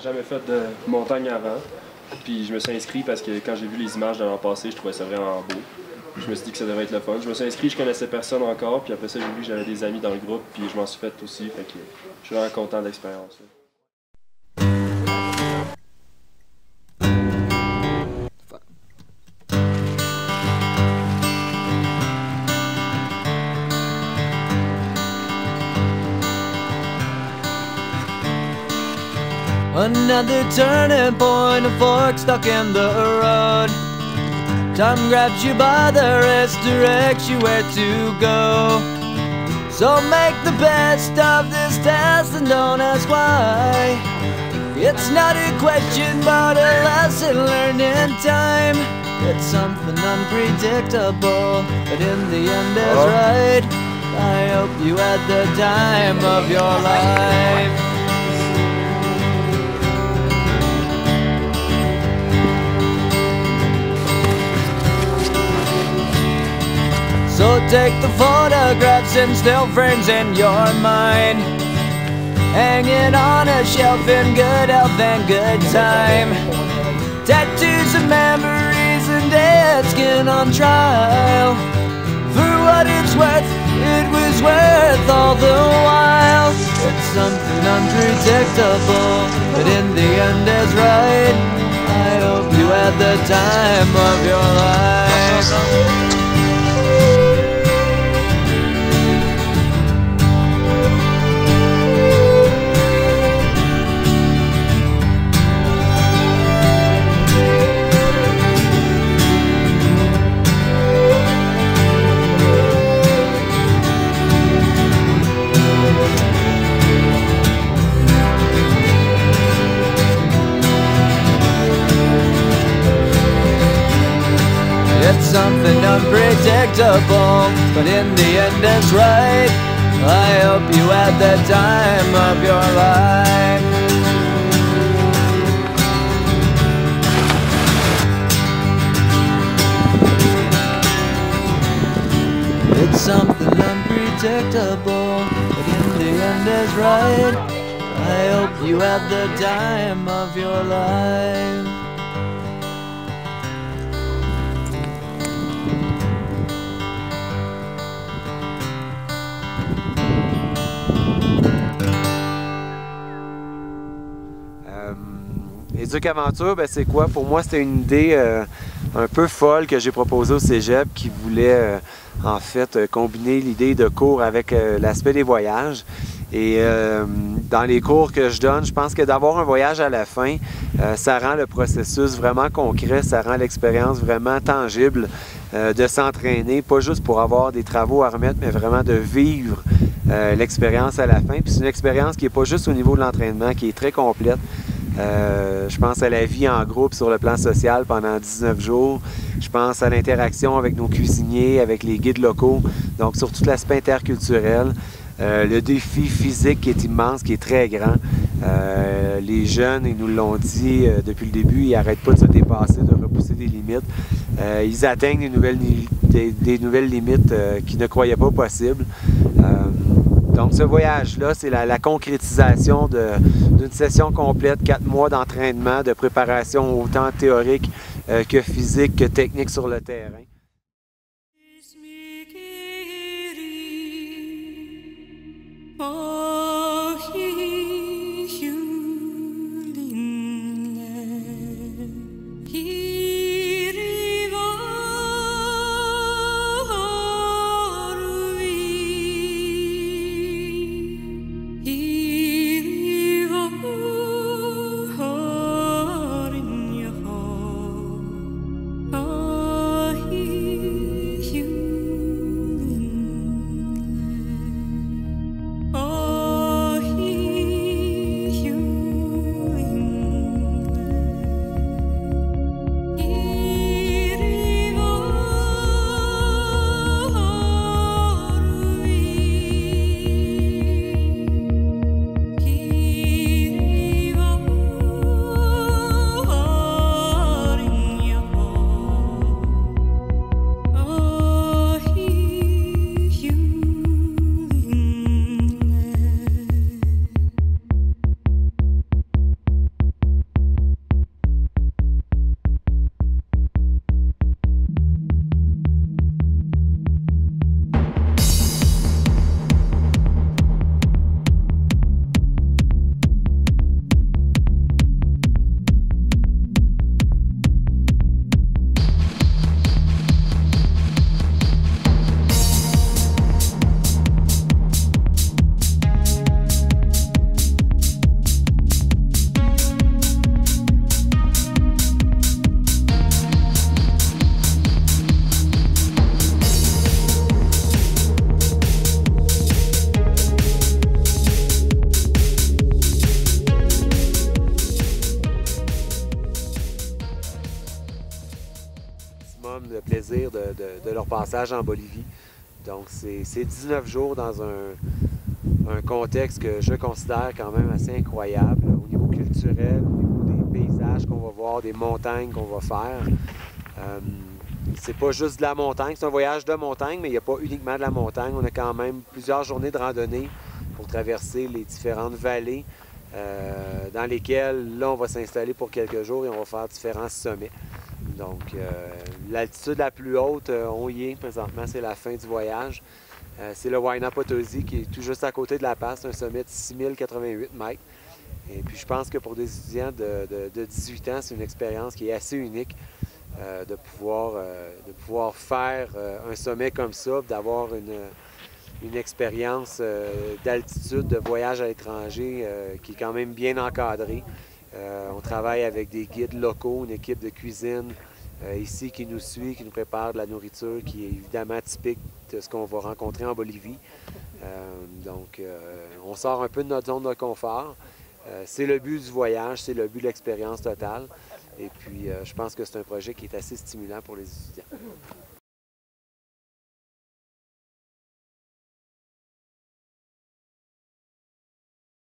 J'avais jamais fait de montagne avant. Puis je me suis inscrit parce que quand j'ai vu les images de l'an passé, je trouvais ça vraiment beau. Je me suis dit que ça devait être le fun. Je me suis inscrit, je connaissais personne encore. Puis après ça, j'ai vu que j'avais des amis dans le groupe. Puis je m'en suis fait aussi. Fait que je suis vraiment content de l'expérience. Another turning point, a fork stuck in the road. Time grabs you by the wrist, directs you where to go. So make the best of this test and don't ask why. It's not a question but a lesson learned in time. It's something unpredictable, but in the end is right. I hope you had the time of your life. So take the photographs and still frames in your mind, hanging on a shelf in good health and good time. Tattoos of memories and dead skin on trial. For what it's worth, it was worth all the while. It's something unpredictable, but in the end is right. I hope you had the time of your life. It's something unpredictable, but in the end it's right. I hope you had the time of your life. It's something unpredictable, but in the end is right. I hope you had the time of your life. Éduc Aventure, ben c'est quoi? Pour moi, c'était une idée un peu folle que j'ai proposée au cégep qui voulait en fait combiner l'idée de cours avec l'aspect des voyages. Et dans les cours que je donne, je pense que d'avoir un voyage à la fin, ça rend le processus vraiment concret, ça rend l'expérience vraiment tangible de s'entraîner, pas juste pour avoir des travaux à remettre, mais vraiment de vivre l'expérience à la fin. Puis c'est une expérience qui n'est pas juste au niveau de l'entraînement, qui est très complète. Je pense à la vie en groupe sur le plan social pendant 19 jours. Je pense à l'interaction avec nos cuisiniers, avec les guides locaux, donc sur tout l'aspect interculturel. Le défi physique qui est immense, qui est très grand. Les jeunes, ils nous l'ont dit depuis le début, ils n'arrêtent pas de se dépasser, de repousser des limites. Ils atteignent des nouvelles limites qu'ils ne croyaient pas possibles. Donc ce voyage-là, c'est la concrétisation d'une session complète, 4 mois d'entraînement, de préparation autant théorique que physique, que technique sur le terrain. maximum de plaisir de leur passage en Bolivie. Donc c'est 19 jours dans un contexte que je considère quand même assez incroyable au niveau culturel, au niveau des paysages qu'on va voir, des montagnes qu'on va faire. C'est pas juste de la montagne, c'est un voyage de montagne, mais il n'y a pas uniquement de la montagne. On a quand même plusieurs journées de randonnée pour traverser les différentes vallées dans lesquelles, là, on va s'installer pour quelques jours et on va faire différents sommets. Donc, l'altitude la plus haute, on y est présentement, c'est la fin du voyage. C'est le Huayna Potosí qui est tout juste à côté de La Paz, un sommet de 6088 mètres. Et puis, je pense que pour des étudiants de 18 ans, c'est une expérience qui est assez unique. De pouvoir faire un sommet comme ça, d'avoir une expérience d'altitude, de voyage à l'étranger qui est quand même bien encadrée. On travaille avec des guides locaux, une équipe de cuisine ici qui nous suit, qui nous prépare de la nourriture qui est évidemment typique de ce qu'on va rencontrer en Bolivie. Donc, on sort un peu de notre zone de confort. C'est le but du voyage, c'est le but de l'expérience totale. Et puis, je pense que c'est un projet qui est assez stimulant pour les étudiants.